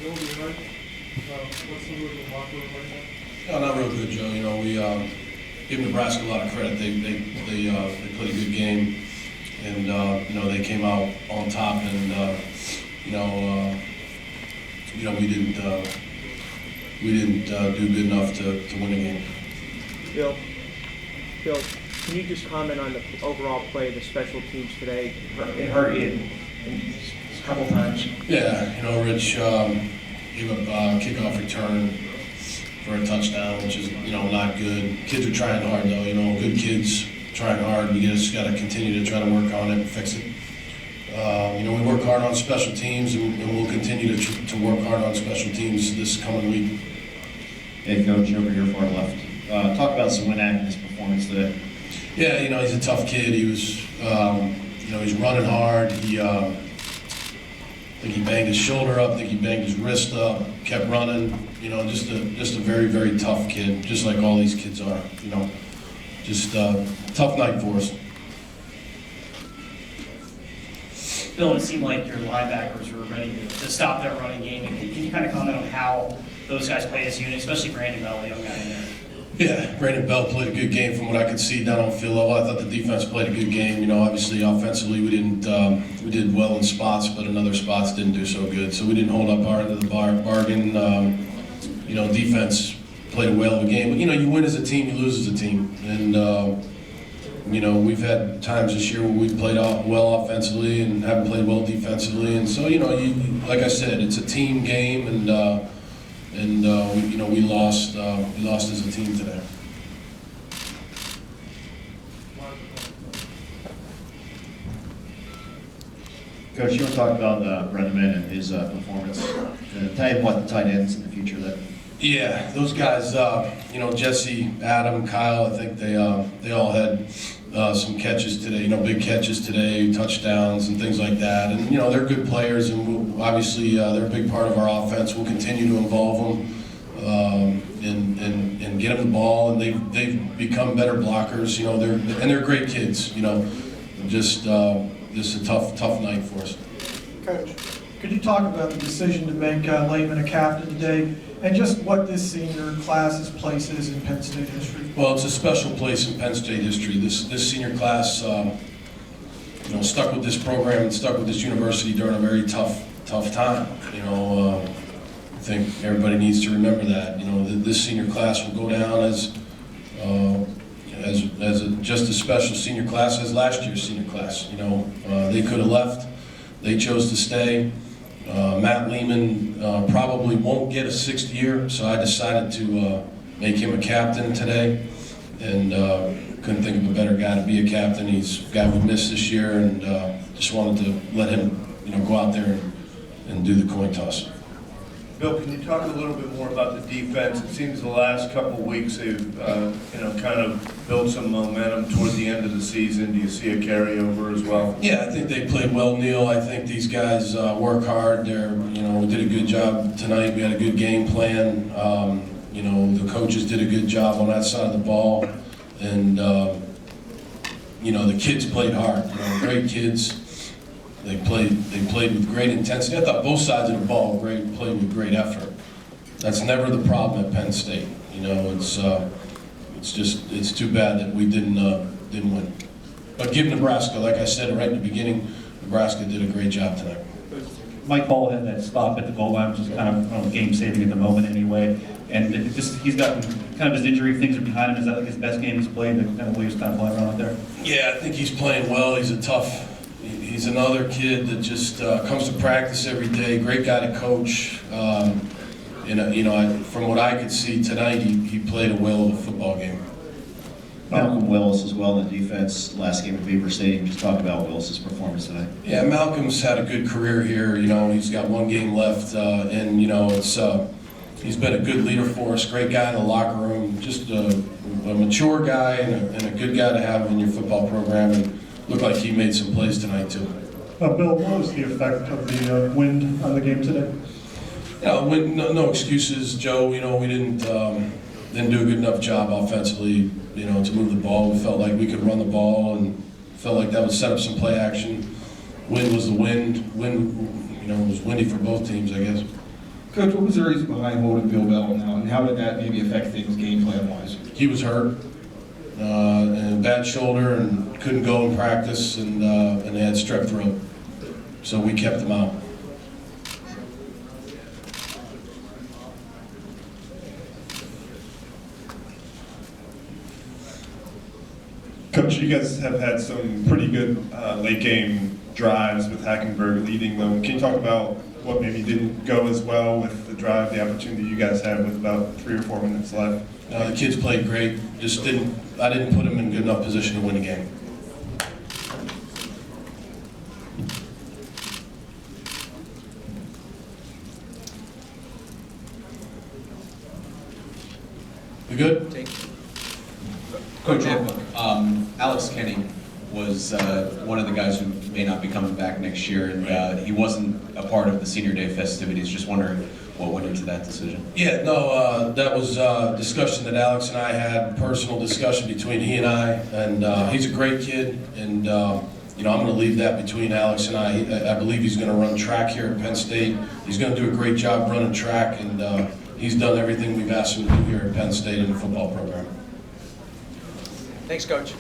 Bill, tonight, what's the mood in the locker room right No, not real good, Joe. You know, we give Nebraska a lot of credit. They played a good game, and you know, they came out on top, and you know, we didn't do good enough to win the game. Bill, can you just comment on the overall play of the special teams today? It hurt you a couple times. Yeah, you know, Rich gave up a kickoff return for a touchdown, which is, you know, not good. Kids are trying hard, though. You know, good kids trying hard. We just got to continue to try to work on it and fix it. You know, we work hard on special teams, and we'll continue to work hard on special teams this coming week. Hey, Coach, over here far left. Talk about Swinack performance today. Yeah, you know, he's a tough kid. He was, you know, he's running hard. I think he banged his shoulder up. I think he banged his wrist up. Kept running. You know, just a very, very tough kid, just like all these kids are. You know, just tough night for us. Bill, it seemed like your linebackers were ready to stop that running game. Can you kind of comment on how those guys play as a unit, especially Brandon Bell, the young guy in there? Yeah, Brandon Bell played a good game from what I could see down on field level. I thought the defense played a good game. You know, obviously offensively we did well in spots, but in other spots didn't do so good. So we didn't hold up our end of the bargain. You know, defense played a whale of a game. But, you know, you win as a team, you lose as a team. And, you know, we've had times this year where we've played well offensively and haven't played well defensively. And so, you know, like I said, it's a team game, and you know, we lost as a team today. Coach, you want to talk about Brenneman and his performance? Tell you what the tight ends in the future that. Yeah, those guys, you know, Jesse, Adam, Kyle, I think they all had some catches today, you know, big catches today, touchdowns and things like that. And, you know, they're good players, and obviously they're a big part of our offense. We'll continue to involve them and get them the ball, and they've become better blockers. You know, they're great kids. You know, just a tough night for us. Coach, could you talk about the decision to make Latham a captain today, and just what this senior class's place is in Penn State history? Well, it's a special place in Penn State history. This senior class, you know, stuck with this program and stuck with this university during a very tough time. You know, I think everybody needs to remember that. You know, this senior class will go down as just as special senior class as last year's senior class. You know, they could have left. They chose to stay. Matt Lehman probably won't get a sixth year, so I decided to make him a captain today, and couldn't think of a better guy to be a captain. He's a guy we missed this year, and just wanted to let him, you know, go out there and do the coin toss. Bill, can you talk a little bit more about the defense? It seems the last couple of weeks they've, you know, kind of built some momentum toward the end of the season. Do you see a carryover as well? Yeah, I think they played well, Neil. I think these guys work hard. You know, we did a good job tonight. We had a good game plan. You know, the coaches did a good job on that side of the ball, and you know, the kids played hard. You know, great kids. They played with great intensity. I thought both sides of the ball played with great effort. That's never the problem at Penn State. You know, it's too bad that we didn't win. But give Nebraska, like I said right in the beginning, Nebraska did a great job tonight. Mike Hall had that stop at the goal line, which is kind of, I don't know, game saving at the moment anyway. And he's gotten kind of his injury, things are behind him. Is that like his best game he's played? The kind of way he's kind of flying around out there. Yeah, I think he's playing well. He's another kid that just comes to practice every day. Great guy to coach. And you know, from what I could see tonight, he played a whale of a football game. Malcolm Willis as well in the defense last game at Beaver Stadium. Just talk about Willis's performance tonight. Yeah, Malcolm's had a good career here. You know, he's got one game left, and you know, he's been a good leader for us. Great guy in the locker room. Just a mature guy and a good guy to have in your football program. And looked like he made some plays tonight too. Bill, what was the effect of the wind on the game today? Yeah, no excuses, Joe. You know, we didn't do a good enough job offensively, you know, to move the ball. We felt like we could run the ball, and felt like that would set up some play action. Wind was the wind. Wind, you know, it was windy for both teams, I guess. Coach, what was the reason behind holding Bill Bell now, and how did that maybe affect things game plan wise? He was hurt, and a bad shoulder, and couldn't go in practice, and they had strep throat, so we kept him out. Coach, you guys have had some pretty good late game drives with Hackenberg leading them. Can you talk about what maybe didn't go as well with the drive, the opportunity you guys had with about 3 or 4 minutes left? The kids played great. I didn't put them in good enough position to win the game. We good? Coach, Alex Kenny was one of the guys who may not be coming back next year, and he wasn't a part of the senior day festivities. Just wondering what went into that decision. Yeah, no, that was a discussion that Alex and I had, personal discussion between he and I, and he's a great kid, and you know, I'm going to leave that between Alex and I. I believe he's going to run track here at Penn State. He's going to do a great job running track, and he's done everything we've asked him to do here at Penn State in the football program. Thanks, Coach.